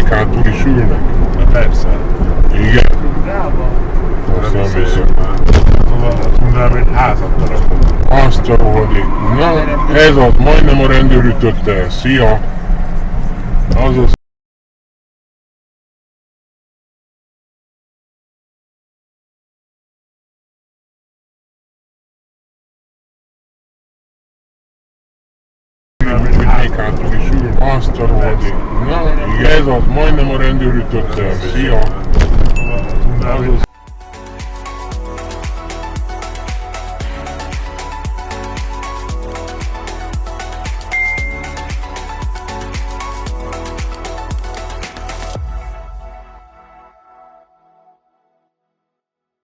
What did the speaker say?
Mindegyik hátul is ülnek? Persze. Igen. Azt nem hiszem már. Azt mondanám, hogy házat darabok. Azt a rohadék. Na, ez az, majdnem a rendőr ütötte. Szia! Azaz. Mindegyik hátul is ül. Azt a rohadék. Na, ez az, majdnem a rendőr ütötte. Szia! Azt mondanám, hogy